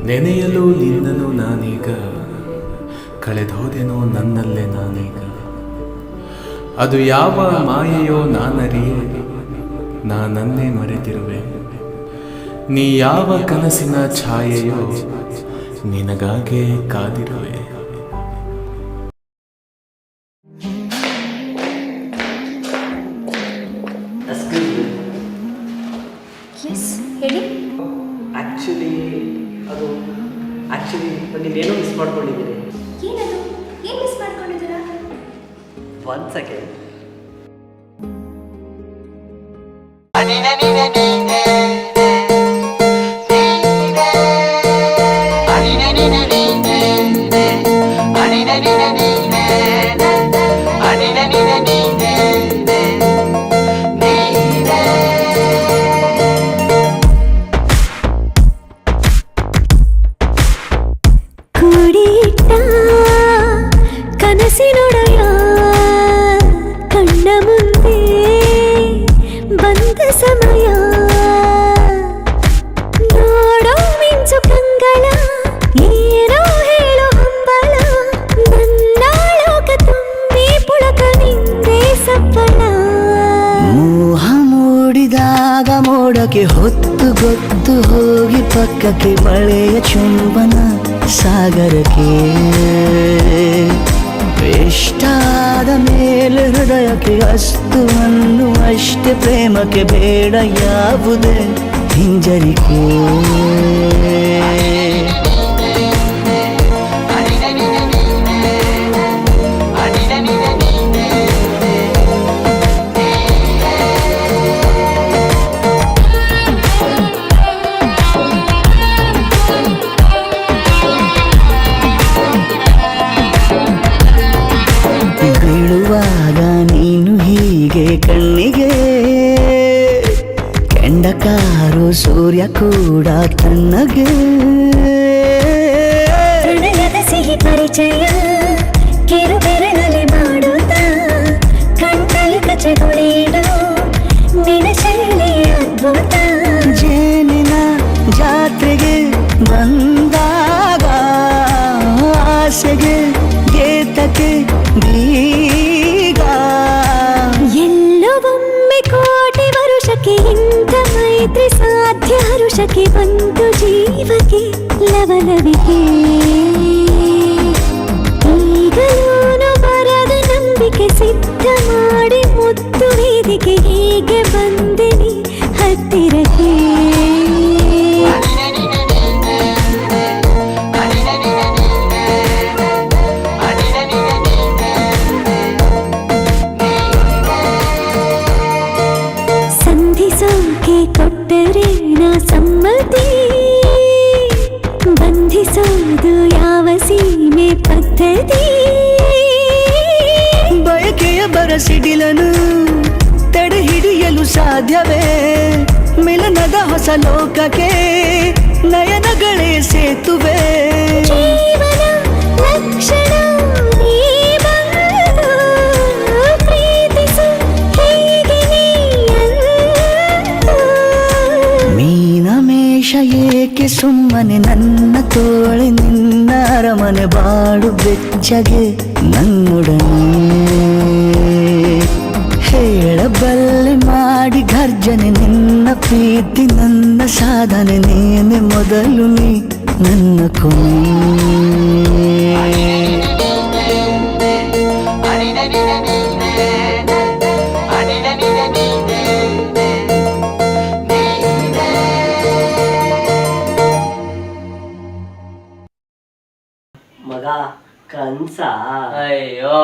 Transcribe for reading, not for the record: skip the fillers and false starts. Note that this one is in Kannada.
ನೆನೆಯಲು ನಿನ್ನನು ನಾನೀಗ, ಕಳೆದೋದೆನೋ ನನ್ನಲ್ಲೇ ನಾನೀಗ. ಅದು ಯಾವ ಮಾಯೆಯೋ ನಾನರಿಯೆ, ನಾನನ್ನೇ ಮರೆತಿರುವೆ. ನೀ ಯಾವ ಕನಸಿನ ಛಾಯೆಯೋ, ನಿನಗಾಗೆ ಕಾದಿರುವೆ. ಹೇಳಿ. ಆ್ಯಕ್ಚುಲಿ ನೀವೇನೋ ಮಿಸ್ ಮಾಡ್ಕೊಂಡಿದ್ದೀರಿ. ಏನದು? ಏನು ಮಿಸ್ ಮಾಡ್ಕೊಂಡಿದ್ದೀರಾ? One second. ಕನಸಿನೊಡೆಯ ಕಣ್ಣ ಮುಂದೆ ಬಂದ ಸಮಯ, ನೋಡೋ ಮಿಂಚು ಕಂಗಳ, ಏನೋ ಹೇಳೋ ಹಂಬಲ, ನನ್ನ ಲೋಕ ತುಂಬಿ ಪುಳಕ ನಿಂದೆ ಸಫಲ. ಮೋಹ ಮೂಡಿದಾಗ ಮೋಡಕ್ಕೆ ಹೊತ್ತು ಗೊತ್ತು ಹೋಗಿ ಪಕ್ಕಕ್ಕೆ ಮಳೆಯ ಚುಂಬನ ಸಾಗರಕ್ಕೆ. ಇಷ್ಟಾದ ಮೇಲೆ ಹೃದಯಕ್ಕೆ ಅಸ್ತು ಅನ್ನುವಷ್ಟೇ ಪ್ರೇಮಕ್ಕೆ ಬೇಡ ಯಾವುದೇ ಹಿಂಜರಿಕೆ. ಬೀಳುವಾಗ ನೀನು ಹೀಗೆ ಕಣ್ಣಿಗೆ, ಕೆಂಡಕಾರು ಸೂರ್ಯ ಕೂಡ ತನ್ನಗೆ. ಹೃದಯದ ಸಿಹಿ ಪರಿಚಯ ಕಿರುಬೆರಳಲ್ಲಿ ಮಾಡುತ್ತ, ಕಣ್ಣಲ್ಲಿ ಕಚಗುಳಿಡು ನಿನ ಶೈಲಿ ಅದ್ಭುತ. ಜೇನಿನ ಜಾತ್ರೆಗೆ ಬಂದಾಗ ಆಸೆಗೆ ಗೇತಕ್ಕೆ ಬೀಗ. ಎಲ್ಲವೊಮ್ಮೆ ಕೋಟಿ ವರುಷಕ್ಕೆ ಇಂಥ ಮೈತ್ರಿ ಸಾಧ್ಯ, ಹರುಷಕ್ಕೆ ಒಂದು ಜೀವಕ್ಕೆ ಲವಲವಿಕೆ. ಈಗಲೂನು ಬರದ ನಂಬಿಕೆ ಸಿದ್ಧ ಮಾಡಿ ಮುತ್ತು ವೇದಿಕೆ, ಹೀಗೆ ಬಂದಿನಿ ಹತ್ತಿರಕ್ಕೆ. ಸಂಧಿಸೋಕೆ ಕೊಟ್ಟರೆ ನಾ ಸಮ್ಮತಿ, ಬಂಧಿಸೋದು ಯಾವ ಸೀಮೆ ಪದ್ಧತಿ. ಬಯಕೆಯ ಬರಸಿಡಿಲನು ತಡೆ ಹಿಡಿಯಲು ಸಾಧ್ಯವೇ, ಮಿಲನದ ಹೊಸ ಲೋಕಕ್ಕೆ ನಯನಗಳೇ ಸೇತುವೆ. ಜೀವನ ಲಕ್ಷಣ ನೀ ಬಂದು ಪ್ರೀತಿಸು ಹೀಗೆ ನೀಯಂದು. ಮೀನಮೇಷ ಏಕೆ ಸುಮ್ಮನೆ ನನ್ನ ತೋಳೆ, ನಿನ್ನ ಅರಮನೆ ಬಾಡು ಬೆಚ್ಚಗೆ ನನ್ನೊಡನೆ. ಹೇಳಬಲ್ಲೆ ಮಾಡಿ ಘರ್ಜನೆ ನಿನ್ನ ಪ್ರೀತಿ, ನನ್ನ ಸಾಧನೆ ನೀನೆ ಮೊದಲು, ನೀ ನನ್ನ ಕೊನೆ. ಮಗ ಕನ್ಸ. ಅಯ್ಯೋ